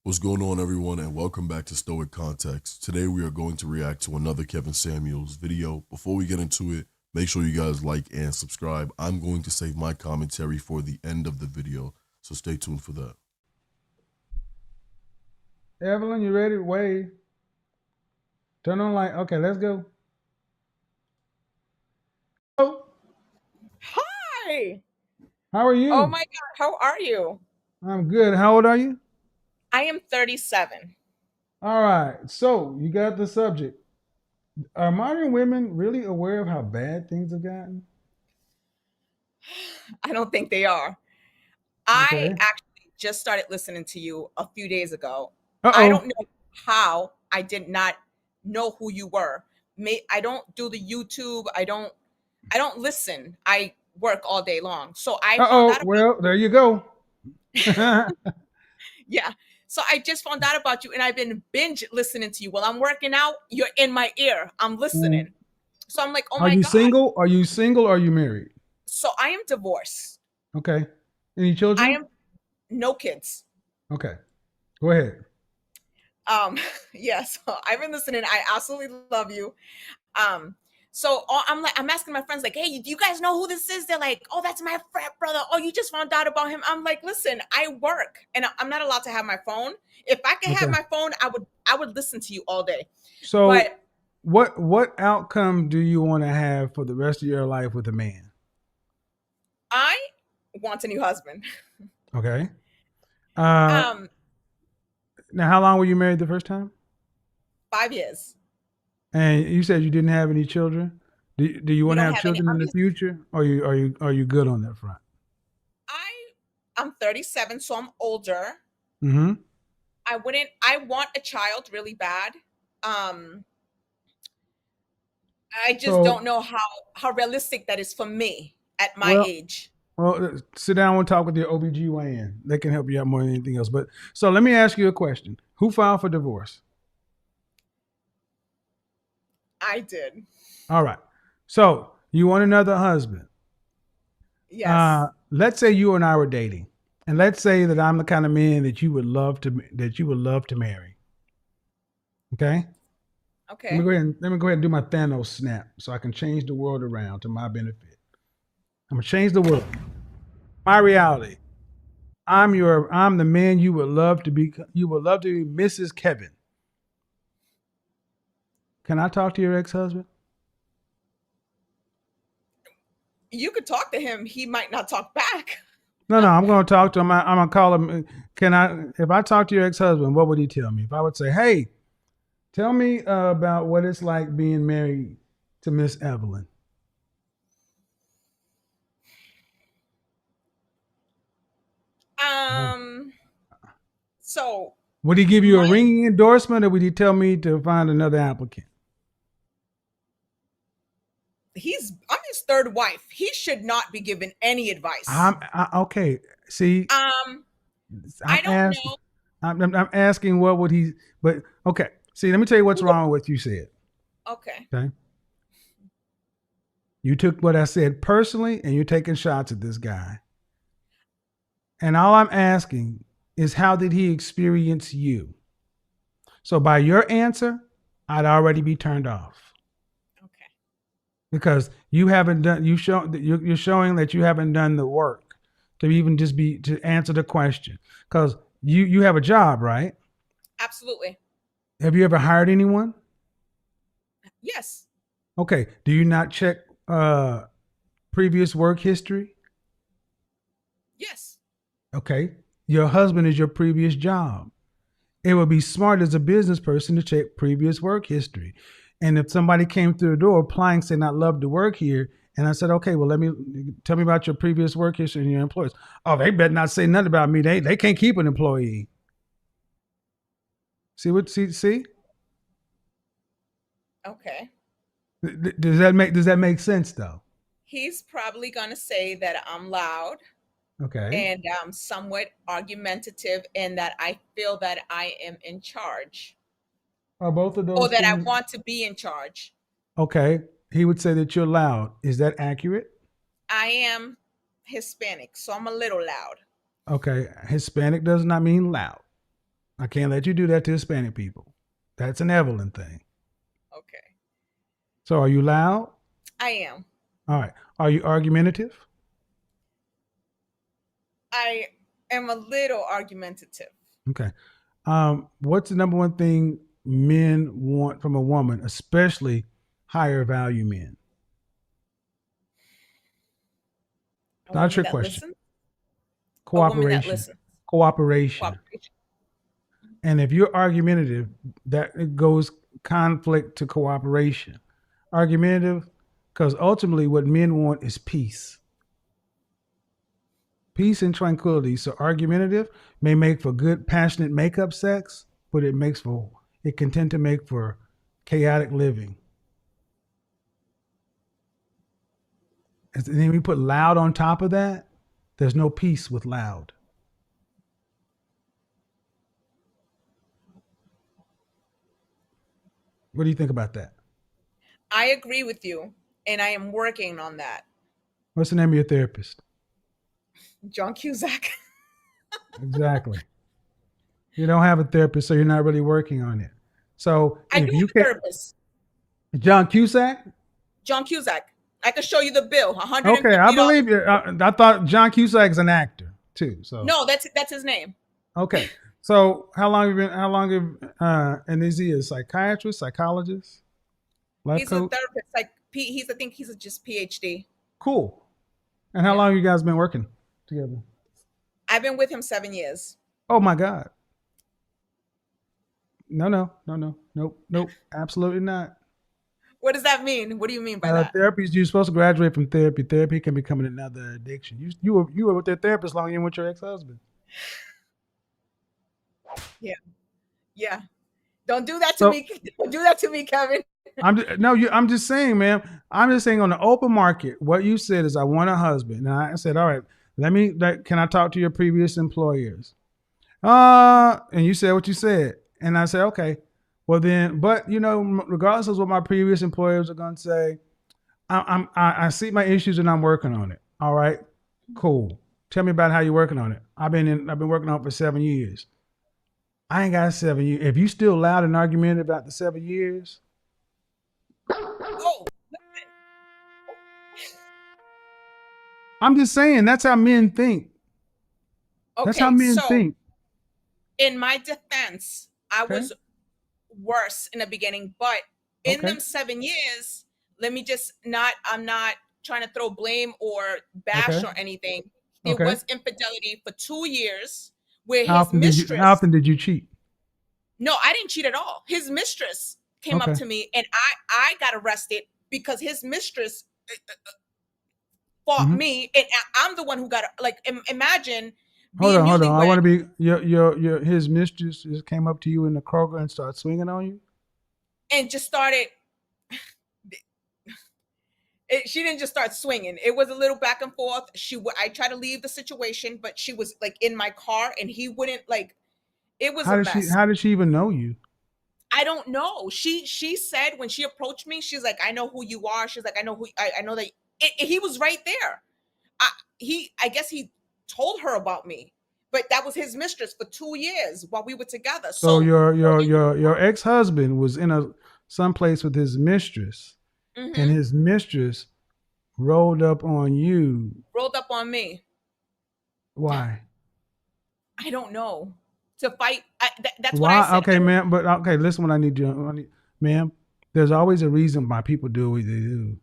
What's going on, everyone, and welcome back to Stoic Context. Today we are going to react to another Kevin Samuels video. Before we get into it, make sure you guys like and subscribe. I'm going to save my commentary for the end of the video, so stay tuned for that. Evelyn, you ready? Wave. Turn on light. Okay, let's go. Oh, Hi. how are Oh you? my God. How are you? I'm good. How old are you? I am 37. All right. So you got the subject. Are modern women really aware of how bad things have gotten? I don't think they are. I Okay. actually just started listening to you a few days ago. I don't Uh-oh. know how I did not know who you were. I don't do the YouTube. I don't listen. I work all day long. So I found Uh-oh. out about Well, there you go. Oh, yeah. So I just found out about you and I've been binge listening to you. While I'm working out, you're in my ear. I'm listening. So I'm like, "Oh are my you God." single? Are you single or are you married? So I am divorced. Okay. Any I children? am no kids. Okay. Go ahead. Yes, I've been listening. I absolutely love you. Um, so I'm asking my friends like, "Hey, do you guys know who this is?" They're like, "Oh, that's my frat brother. Oh, you just found out about him." I'm like, "Listen, I work and I'm not allowed to have my phone. If I could have Okay. my phone, I would listen to you all day." So But what outcome do you want to have for the rest of your life with a man? I want a new husband. Okay. Uh, Um, Now, how long were you married the first time? 5 years. And you said you didn't have any children. Do you We want to don't have have any. children in the future? Or are you good on that front? I I'm 37, so I'm older. Mm-hmm. I want a child really bad. Um, I just don't So, know how realistic that is for me at my well, age. sit down and talk with your OBGYN. They can help you out more than anything else. But so let me ask you a question. Who filed for divorce? I did. All right. So you want another husband. Yes. Let's say you and I were dating, and let's say that I'm the kind of man that you would love to marry. Okay. Okay. Let me go ahead and do my Thanos snap so I can change the world around to my benefit. I'm gonna change the world. My reality. I'm the man you would love to be. You would love to be Mrs. Kevin. Can I talk to your ex-husband? You could talk to him. He might not talk back. No, no, I'm gonna talk to him. I'm gonna call him. Can I? If I talk to your ex-husband, what would he tell me? If I would say, "Hey, tell me about what it's like being married to Miss Evelyn." Um. So Would he give you a my ringing endorsement, or would he tell me to find another applicant? I'm his third wife. He should not be given any advice. Okay. See, Um. I'm I don't asking. know. I'm asking what would he? But okay. See, let me tell you what's Who? wrong with what you said. Okay. Okay, you took what I said personally, and you're taking shots at this guy. And all I'm asking is, how did he experience you? So by your answer, I'd already be turned off Okay. because you haven't done. You're showing that you haven't done the work to even just be to answer the question. Because you have a job, right? Absolutely. Have you ever hired anyone? Yes. Okay. Do you not check previous work history? Yes. Okay. Your husband is your previous job. It would be smart as a business person to check previous work history. And if somebody came through the door applying, saying, "I'd love to work here," and I said, "Okay, well, tell me about your previous work history and your employees." Oh, they better not say nothing about me. They can't keep an employee. See? Okay. Does that make sense though? He's probably gonna say that I'm loud Okay. and somewhat argumentative and that I feel that I am in charge Are both of or those that I things want to be in charge. okay? He would say that you're loud. Is that accurate? I am Hispanic, so I'm a little loud. Okay. Hispanic does not mean loud. I can't let you do that to Hispanic people. That's an Evelyn thing. Okay. So are you loud? I am. All right. Are you argumentative? I am a little argumentative. Okay. What's the number one thing men want from a woman, especially higher value men? A Not a woman trick that question. listens. A woman that Cooperation. listens. Cooperation. Cooperation. And if you're argumentative, that it goes conflict to cooperation. Argumentative, because ultimately what men want is peace. Peace and tranquility. So argumentative may make for good, passionate makeup sex, but it can tend to make for chaotic living. And then we put loud on top of that. There's no peace with loud. What do you think about that? I agree with you, and I am working on that. What's the name of your therapist? John Cusack. Exactly. You don't have a therapist, so you're not really working on it. So I if do you have a can, therapist. John Cusack. John Cusack. I can show you the bill. Okay, I $150. believe you. I thought John Cusack's an actor too. So No, that's his name. okay. So how long have you been? How long have? And is he a psychiatrist, psychologist, life He's a coach? therapist. Like I think he's just PhD. Cool. And how Yeah. long have you guys been working together? I've been with him 7 years. Oh my God. No. Nope. Absolutely not. What does that mean? What do you mean by that? Therapy is you're supposed to graduate from therapy. Therapy can become another addiction. You were with their therapist longer than with your ex-husband. Yeah. Don't do that to So me. Don't do that to me, Kevin. I'm just saying, man. I'm just saying on the open market, what you said is I want a husband. And I said, all right, can I talk to your previous employers? And you said what you said. And I said, okay, well then, but regardless of what my previous employers are going to say, I see my issues and I'm working on it. All right, cool. Tell me about how you're working on it. I've been working on it for 7 years. I ain't got 7 years. If you still loud and argumentative about the 7 years, Oh, I'm just saying that's how men think. That's how okay. men So think. in my defense, I Okay. was worse in the beginning, but in Okay. them 7 years, I'm not trying to throw blame or bash Okay. or anything. There Okay. was infidelity for 2 years where How his often did you mistress, how often did you cheat? no, I didn't cheat at all. His mistress came up Okay. to me and I got arrested because his mistress fought Mhm. me and I'm the one who got, like, imagine Hold being on. I newlywed want to be your his mistress just came up to you in the Kroger and started swinging on you. and just started. She didn't just start swinging. It was a little back and forth. I tried to leave the situation, but she was like in my car, and he wouldn't, like. It was a mess. How did she even know you? I don't know. She said when she approached me, she's like, "I know who you are." She's like, I know that he was right there. I guess he told her about me, but that was his mistress for 2 years while we were together. So So your ex-husband was in someplace with his mistress, and mhm, his mistress rolled up on you. rolled up on me. Why? I don't know, to fight. That's what I Why? said. Okay, ma'am. But okay, listen. What I need you, ma'am. There's always a reason why people do what they do,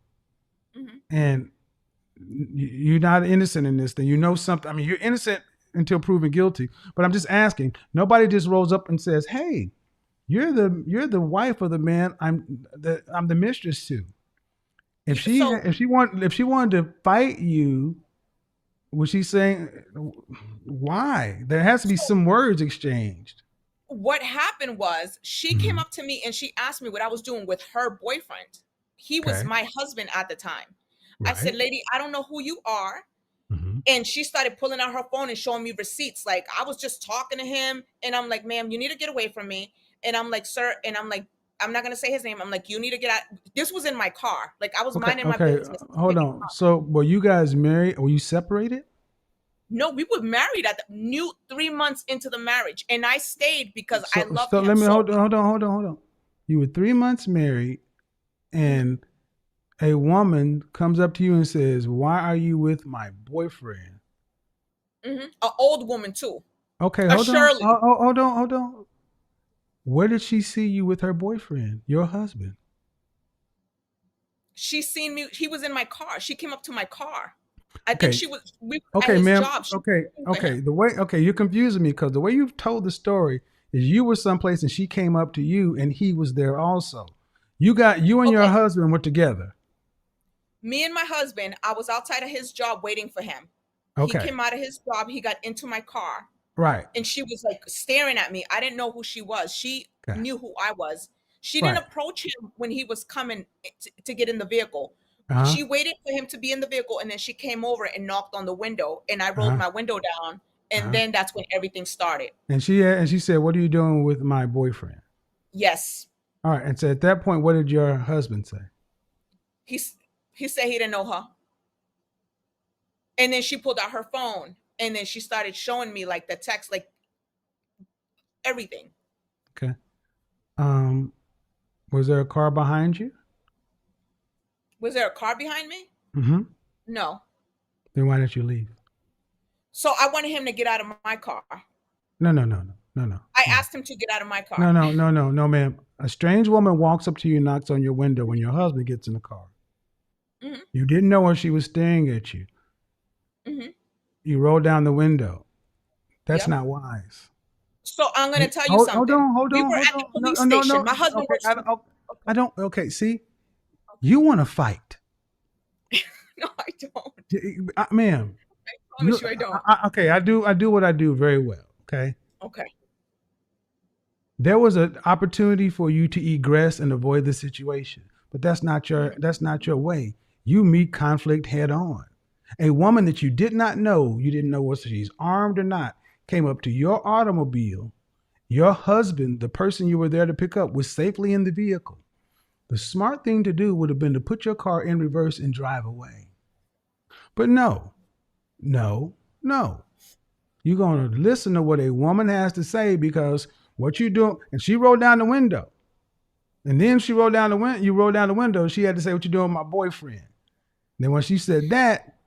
Mhm. and you're not innocent in this thing. You know something. I mean, you're innocent until proven guilty. But I'm just asking. Nobody just rolls up and says, "Hey, you're the wife of the man I'm the mistress to." If So she wanted to fight you, was she saying why? There has to be so some words exchanged. what happened was she came Mhm. up to me and she asked me what I was doing with her boyfriend. He was Okay. my husband at the time. I said, Right. "Lady, I don't know who you are." Mhm. And she started pulling out her phone and showing me receipts. Like, I was just talking to him, and I'm like, "Ma'am, you need to get away from me." And I'm like, "Sir," and I'm like, I'm not gonna say his name. I'm like, "You need to get out." This was in my car. Like, I was Okay. minding my Okay. business. Hold on. So were you guys married? Were you separated? No, we were married at the new 3 months into the marriage, and I stayed because I loved So him. let me So hold on. You were 3 months married, and a woman comes up to you and says, "Why are you with my boyfriend?" an old woman too, Okay, a hold on. Shirley. Hold on. Where did she see you with her boyfriend, your husband? She seen me. He was in my car. She came up to my car. I think Okay, she was we at okay, his ma'am. job. She was Okay, looking for him. you're confusing me because the way you've told the story is you were someplace and she came up to you and he was there also. You and your Okay, husband were together. me and my husband. I was outside of his job waiting for him. He Okay, came out of his job. He got into my car, right. and she was like staring at me. I didn't know who she was. She Okay, knew who I was. She didn't right. approach him when he was coming to get in the vehicle. Uh huh. She waited for him to be in the vehicle, and then she came over and knocked on the window, and I Uh rolled huh. my window down, Uh and huh. then that's when everything started. And she said, "What are you doing with my boyfriend?" Yes, All right. And so at that point, what did your husband say? he he said he didn't know her, and then she pulled out her phone, and then she started showing me like the text, like everything. Okay. Um, was there a car behind you? Was there a car behind me? Mm-hmm. No. Then why didn't you leave? So I wanted him to get out of my car. No. I asked him to get out of my car. No, ma'am. A strange woman walks up to you and knocks on your window when your husband gets in the car. hmm You didn't know her. She was staring at you. hmm You rolled down the window. That's Yep. not wise. So I'm gonna tell you Hold something. on, hold We on, were hold at the on. police station. My husband Okay, works for. I Okay. don't. Okay, see, you want to fight, No, I don't. ma'am. I promise you, I don't. Okay, I do. I do what I do very well. Okay. Okay. There was an opportunity for you to egress and avoid the situation, but Mhm. that's not your way. You meet conflict head on. A woman that you didn't know whether she's armed or not, came up to your automobile. Your husband, the person you were there to pick up, was safely in the vehicle. The smart thing to do would have been to put your car in reverse and drive away. But no. You're going to listen to what a woman has to say because what you do, and she rolled down the window. And then she rolled down the window. You rolled down the window. She had to say, "What you doing with my boyfriend?" Then when she said that,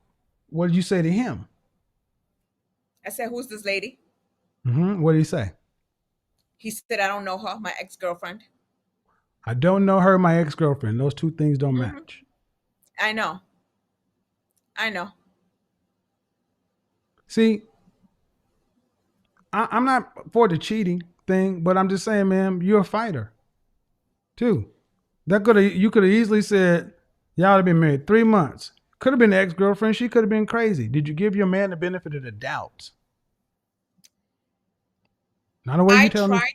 what did you say to him? I said, "Who's this lady?" What did he say? He said, "I don't know her. My ex-girlfriend." I don't know her, my ex-girlfriend. Those two things don't hmm match. I know. I know. See, I'm not for the cheating thing, but I'm just saying, man, you're a fighter too. You could have easily said, y'all have been married 3 months. Could have been the ex-girlfriend. She could have been crazy. Did you give your man the benefit of the doubt? Not the way you I telling this, tried.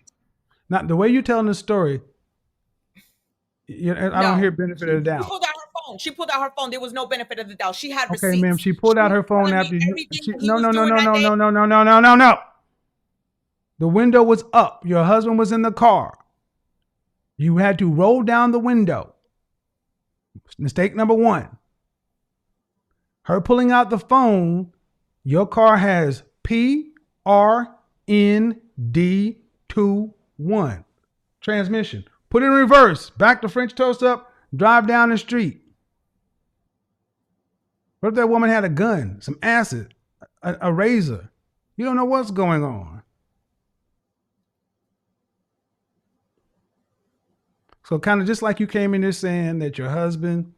not the way you telling the story. I don't hear No. benefit She of the doubt. pulled out her phone. She pulled out her phone. There was no benefit of the doubt. She had Okay, ma'am. receipts. She pulled She out was her phone telling me after you. everything She, that he no, was no, no, doing no, that no, day. no, no, no, no, no, no, no. The window was up. Your husband was in the car. You had to roll down the window. Mistake number one. Her pulling out the phone. Your car has PRND21 transmission. Put it in reverse. Back the French toast up. Drive down the street. What if that woman had a gun, some acid, a razor? You don't know what's going on. So kind of just like you came in here saying that your husband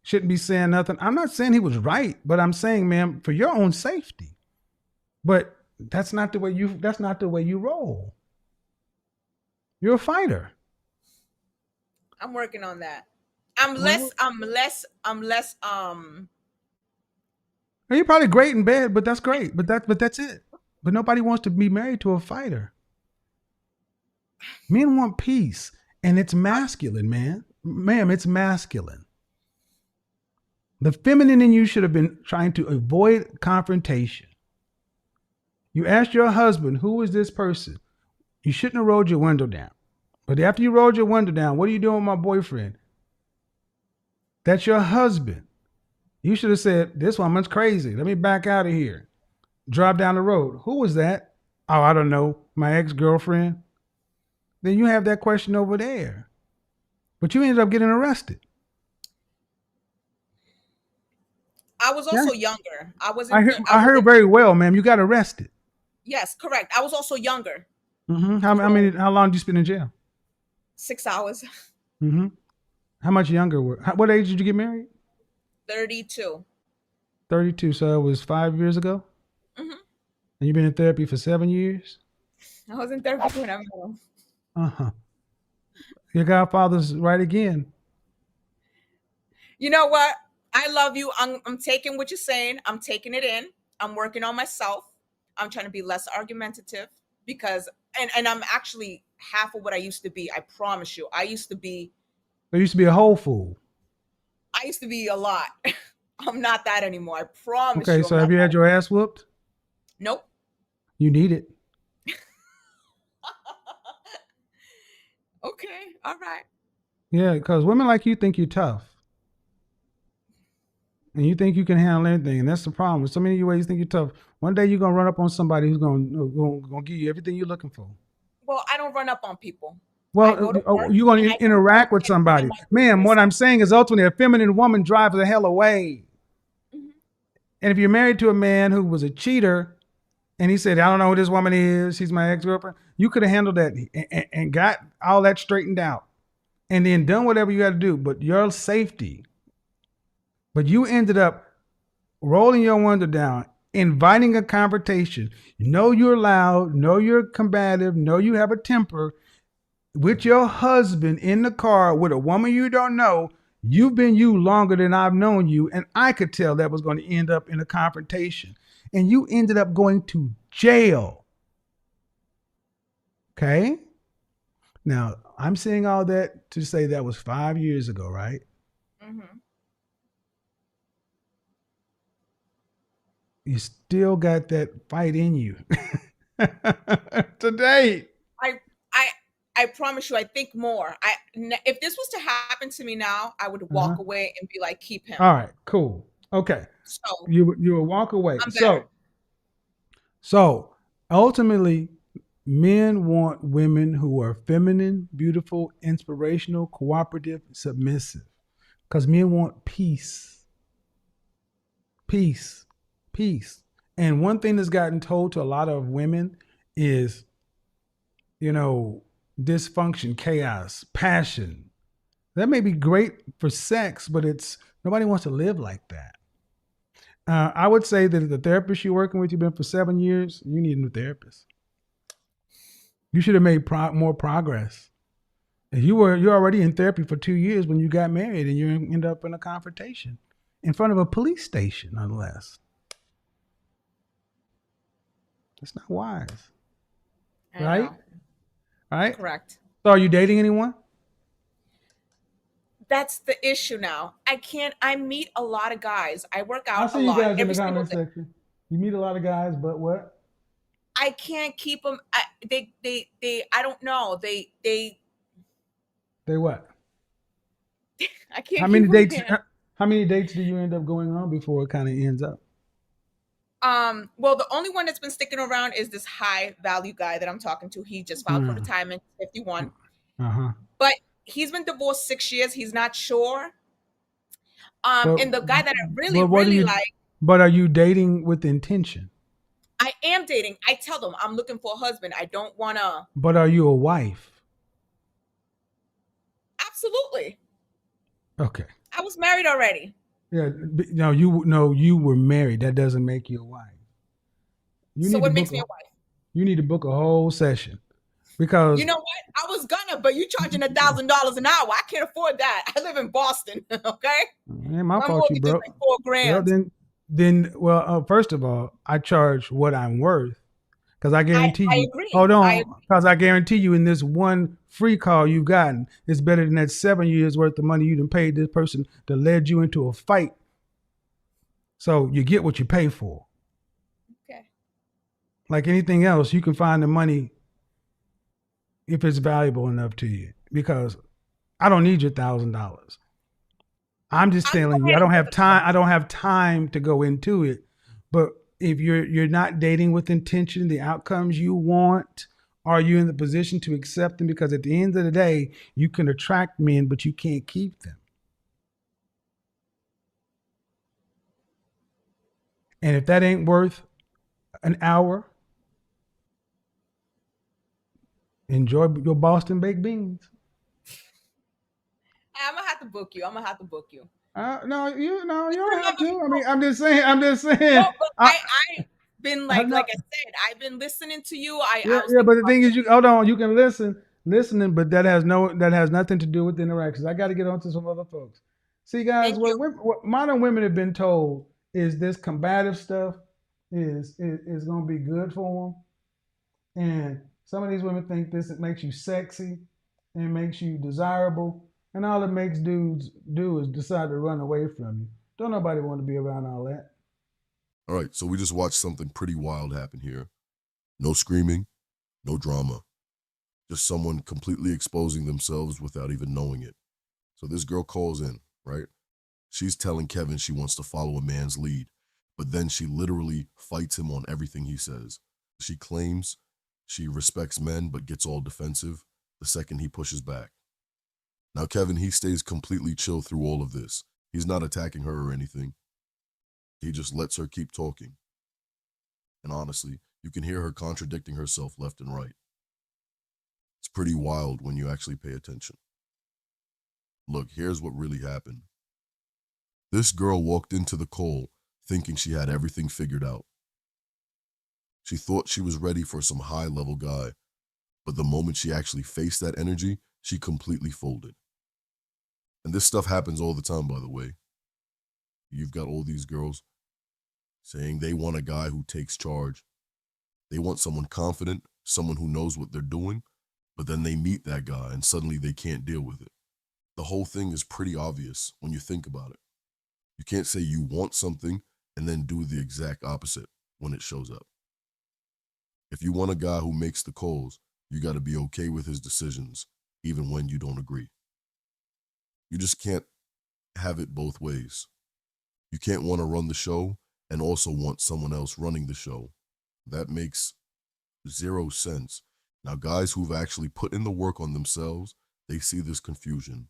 shouldn't be saying nothing. I'm not saying he was right, but I'm saying, ma'am, for your own safety. But that's not the way you roll. You're a fighter. I'm working on that. I'm less. Well, I'm less. I'm less. you're probably great in bed, but that's great. But that's it. But nobody wants to be married to a fighter. Men want peace, and it's masculine, man. Ma'am, it's masculine. The feminine in you should have been trying to avoid confrontation. You asked your husband, who is this person? You shouldn't have rolled your window down. But after you rolled your window down, what are you doing with my boyfriend? That's your husband. You should have said, this woman's crazy. Let me back out of here. Drive down the road. Who was that? Oh, I don't know. My ex-girlfriend. Then you have that question over there. But you ended up getting arrested. I was Yeah. also younger. I wasn't. I I heard wasn't. very well, ma'am. You got arrested. Yes, correct. I was also younger. Mm-hmm. So How long did you spend in jail? 6 hours. Mm-hmm. How much younger what age did you get married? 32. 32. So it was 5 years ago? Hmm. And you've been in therapy for 7 years? I was in therapy when I met him. Uh-huh. Your godfather's right again. You know what? I love you. I'm taking what you're saying. I'm taking it in. I'm working on myself. I'm trying to be less argumentative because, and I'm actually half of what I used to be. I promise you. There used to be a Whole Food. I used to be a lot. I'm not that anymore. I promise Okay, you I'm so have not you that. had your ass whooped? Nope. You need it. Okay. All right. Yeah, because women like you think you're tough. And you think you can handle anything. And that's the problem. So many ways you think you're tough. One day you're going to run up on somebody who's going to give you everything you're looking for. Well, I don't run up on people. I go to Well, work you're going and to I come home interact with and mind somebody. my Ma'am, business. what I'm saying is ultimately a feminine woman drives the hell away. Mhm. And if you're married to a man who was a cheater and he said, I don't know who this woman is, she's my ex-girlfriend, you could have handled that and got all that straightened out and then done whatever you got to do. But your safety, but you ended up rolling your window down, inviting a confrontation. Know you're loud, know you're combative, know you have a temper with your husband in the car with a woman you don't know. You've been you longer than I've known you, and I could tell that was going to end up in a confrontation. And you ended up going to jail. Okay? Now, I'm saying all that to say that was 5 years ago, right? Mhm. You still got that fight in you today. I I I promise you, I think more. If this was to happen to me now, I would Uh-huh. walk away and be like, keep him. All right, cool. Okay. So You will walk away. I'm better. So ultimately, men want women who are feminine, beautiful, inspirational, cooperative, submissive. Because men want peace. Peace. Peace. And one thing that's gotten told to a lot of women is, dysfunction, chaos, passion. That may be great for sex, but nobody wants to live like that. I would say that if the therapist you're working with, you've been for 7 years, you need a new therapist. You should have made more progress. You're already in therapy for 2 years when you got married, and you end up in a confrontation in front of a police station, unless it's not wise, I right? know. Right. Correct. So, are you dating anyone? That's the issue now. I meet a lot of guys. I work I out a see you lot guys in the every single comment day. section. You meet a lot of guys, but what? I can't keep them. I don't know. They what? I How can't many keep them dates? here. How many dates do you end up going on before it kind of ends up? Well, the only one that's been sticking around is this high value guy that I'm talking to. He just filed for Uh retirement, 51. huh. But he's been divorced 6 years. He's not sure. But And the guy that I really, but what are really you? like, But are you dating with intention? I am dating. I tell them I'm looking for a husband. I don't want to. But are you a wife? Absolutely. Okay. I was married already. Yeah. You were married. That doesn't make you a wife. You So need to what book makes me a a wife? you need to book a whole session You because know what? I was gonna, but you charging $1,000 an hour. I can't afford that. I live in Boston. Okay, ain't my my fault you mortgage is broke. like four Well, grand. first of all, I charge what I'm worth because I I guarantee I you. agree. Hold I on, agree. because I guarantee you, in this one free call you've gotten, it's better than that 7 years worth of money you done paid this person that led you into a fight. So you get what you pay for. Okay. Like anything else, you can find the money if it's valuable enough to you. Because I don't need your $1,000. I'm just I can go telling you, ahead and book a I don't have time to go into it. But if you're not dating with intention, the outcomes you want, are you in the position to accept them? Because at the end of the day, you can attract men, but you can't keep them. And if that ain't worth an hour, enjoy your Boston baked beans. I'm gonna have to book you. I'm gonna have to book you. No, you don't have Remember, to. I mean, I'm just saying. I'm just saying. no, but I been I'm not. like I said, I've been listening to you. I Yeah, was yeah. thinking But the about thing is, you hold on. You can listening, but that has nothing to do with the interactions. I got to get on to some other folks. See, guys, thank you. what modern women have been told is this combative stuff is going to be good for them, and some of these women think this it makes you sexy and makes you desirable, and all it makes dudes do is decide to run away from you. Don't nobody want to be around all that. All right, so we just watched something pretty wild happen here. No screaming, no drama, just someone completely exposing themselves without even knowing it. So this girl calls in, right? She's telling Kevin she wants to follow a man's lead, but then she literally fights him on everything he says. She claims she respects men, but gets all defensive the second he pushes back. Now, Kevin, he stays completely chill through all of this. He's not attacking her or anything. He just lets her keep talking. And honestly, you can hear her contradicting herself left and right. It's pretty wild when you actually pay attention. Look, here's what really happened. This girl walked into the call thinking she had everything figured out. She thought she was ready for some high-level guy, but the moment she actually faced that energy, she completely folded. And this stuff happens all the time, by the way. You've got all these girls saying they want a guy who takes charge. They want someone confident, someone who knows what they're doing, but then they meet that guy and suddenly they can't deal with it. The whole thing is pretty obvious when you think about it. You can't say you want something and then do the exact opposite when it shows up. If you want a guy who makes the calls, you got to be okay with his decisions, even when you don't agree. You just can't have it both ways. You can't want to run the show and also want someone else running the show. That makes zero sense. Now, guys who've actually put in the work on themselves, they see this confusion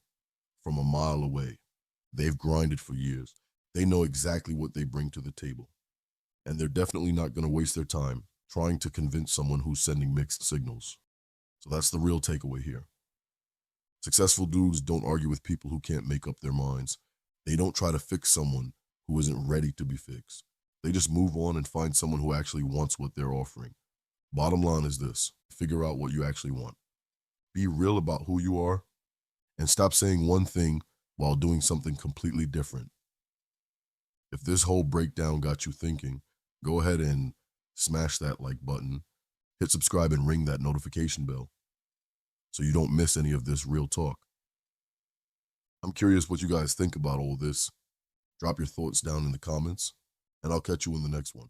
from a mile away. They've grinded for years. They know exactly what they bring to the table. And they're definitely not going to waste their time trying to convince someone who's sending mixed signals. So that's the real takeaway here. Successful dudes don't argue with people who can't make up their minds. They don't try to fix someone who isn't ready to be fixed. They just move on and find someone who actually wants what they're offering. Bottom line is this: figure out what you actually want. Be real about who you are and stop saying one thing while doing something completely different. If this whole breakdown got you thinking, go ahead and smash that like button, hit subscribe and ring that notification bell so you don't miss any of this real talk. I'm curious what you guys think about all this. Drop your thoughts down in the comments, and I'll catch you in the next one.